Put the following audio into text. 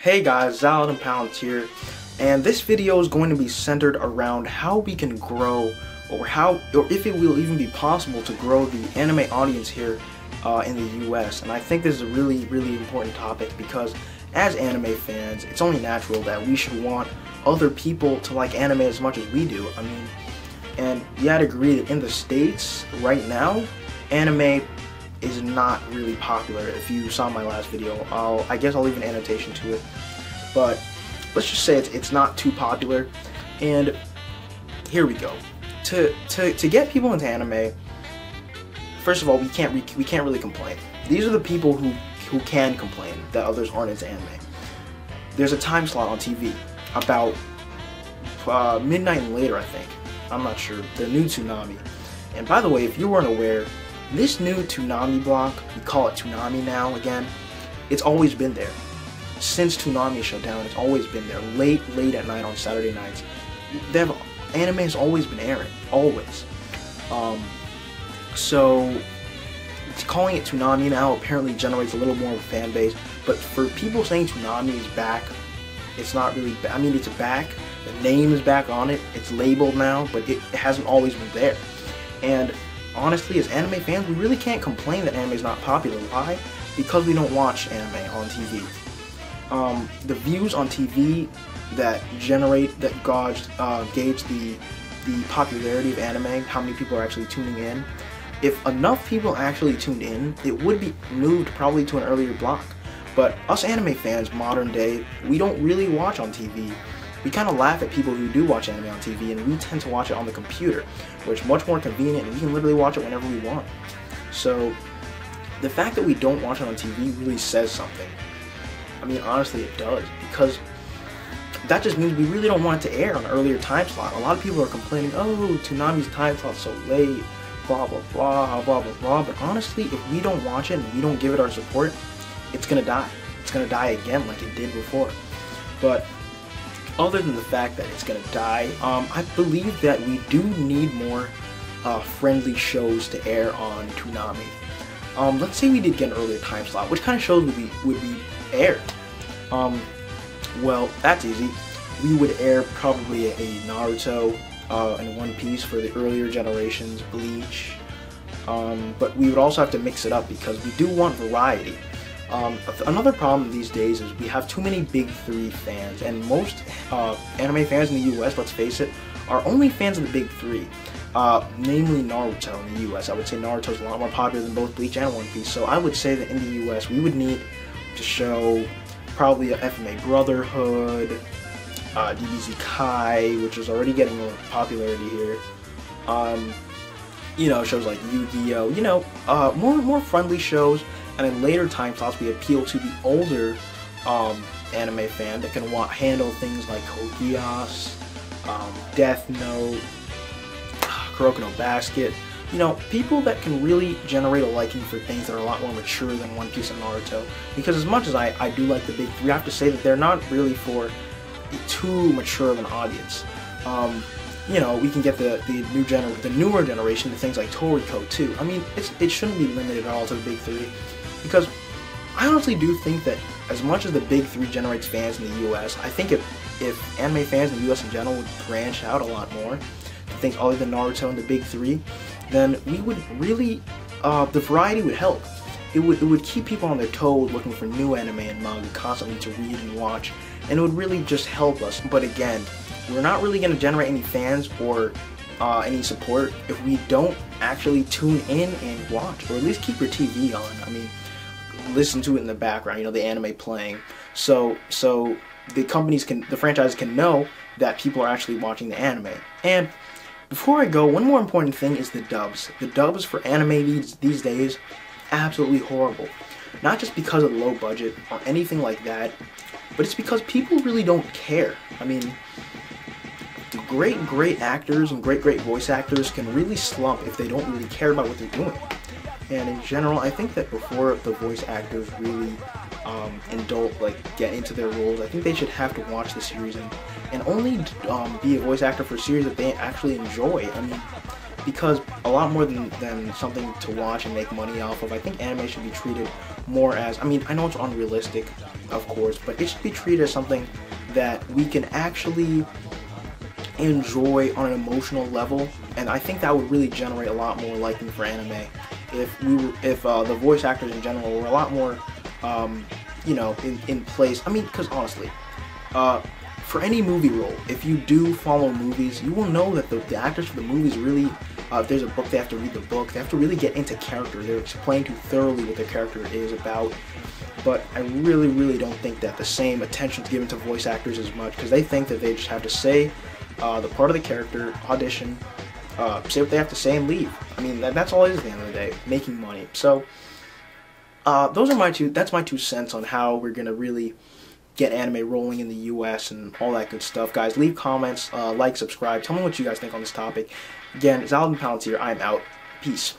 Hey guys, Zaladin Pounds here, and this video is going to be centered around how we can grow, or if it will even be possible to grow the anime audience here in the US. And I think this is a really important topic because as anime fans, it's only natural that we should want other people to like anime as much as we do. I mean, and you gotta agree that in the States right now, anime is not really popular. If you saw my last video, I guess I'll leave an annotation to it. But let's just say it's not too popular. And here we go. To get people into anime, first of all, we can't really complain. These are the people who can complain that others aren't into anime. There's a time slot on TV about midnight and later, I think. I'm not sure. The new Toonami. And by the way, if you weren't aware, this new Toonami block, we call it Toonami now again, it's always been there. Since Toonami shut down, it's always been there. Late at night on Saturday nights. Anime has always been airing. Always. So, calling it Toonami now apparently generates a little more of a fan base. But for people saying Toonami is back, it's not really I mean, it's back. The name is back on it. It's labeled now, but it hasn't always been there. And honestly, as anime fans, we really can't complain that anime is not popular. Why? Because we don't watch anime on TV. The views on TV that gauge the popularity of anime, how many people are actually tuning in. If enough people actually tuned in, it would be moved probably to an earlier block. But us anime fans, modern day, we don't really watch on TV. We kind of laugh at people who do watch anime on TV, and we tend to watch it on the computer, which is much more convenient, and we can literally watch it whenever we want. So, the fact that we don't watch it on TV really says something. I mean, honestly, it does, because that just means we really don't want it to air on an earlier time slot. A lot of people are complaining, oh, Toonami's time slot's so late, blah, blah, blah, blah, blah, blah. But honestly, if we don't watch it and we don't give it our support, it's gonna die. It's gonna die again like it did before. But other than the fact that it's gonna die, I believe that we do need more friendly shows to air on Toonami. Let's say we did get an earlier time slot. Which kind of shows would we air? Well, that's easy. We would air probably a Naruto and One Piece for the earlier generations, Bleach. But we would also have to mix it up because we do want variety. Another problem these days is we have too many big three fans, and most anime fans in the US, let's face it, are only fans of the big three, namely Naruto in the US. I would say Naruto is a lot more popular than both Bleach and One Piece, so I would say that in the US we would need to show probably a FMA Brotherhood, DBZ Kai, which is already getting more popularity here, you know, shows like Yu-Gi-Oh, you know, more friendly shows. And in later time slots, we appeal to the older anime fan that can handle things like Code Geass, Death Note, Kuroko no Basket. You know, people that can really generate a liking for things that are a lot more mature than One Piece and Naruto. Because as much as I do like the big three, I have to say that they're not really for too mature of an audience. You know, we can get the newer generation to things like Toriko too. I mean, it shouldn't be limited at all to the big three. Because I honestly do think that as much as the big three generates fans in the US, I think if anime fans in the US in general would branch out a lot more to things other than Naruto and the big three, then we would really, the variety would help. It would keep people on their toes looking for new anime and manga constantly to read and watch, and it would really just help us. But again, we're not really going to generate any fans or any support if we don't actually tune in and watch, or at least keep your TV on. I mean, listen to it in the background, you know, the anime playing, so the franchises can know that people are actually watching the anime. And before I go, one more important thing is the dubs. The dubs for anime these days, absolutely horrible. Not just because of the low budget or anything like that, but it's because people really don't care. I mean, great actors and great voice actors can really slump if they don't really care about what they're doing. And in general, I think that before the voice actors really get into their roles, I think they should have to watch the series and only be a voice actor for a series that they actually enjoy. I mean, because a lot more than something to watch and make money off of, I think anime should be treated more as, I mean, I know it's unrealistic, of course, but it should be treated as something that we can actually enjoy on an emotional level, and I think that would really generate a lot more liking for anime if the voice actors in general were a lot more, you know, in place. I mean, because honestly, for any movie role, if you do follow movies, you will know that the actors for the movies really, if there's a book, they have to read the book, they have to really get into character, they're explaining to thoroughly what their character is about. But I really, really don't think that the same attention is given to voice actors as much, because they think that they just have to say the part of the character, audition, say what they have to say, and leave. I mean, that's all it is at the end of the day, making money. So, those are that's my 2 cents on how we're gonna really get anime rolling in the US and all that good stuff. Guys, leave comments, like, subscribe, tell me what you guys think on this topic. Again, it's Alvin Palantir, I'm out. Peace.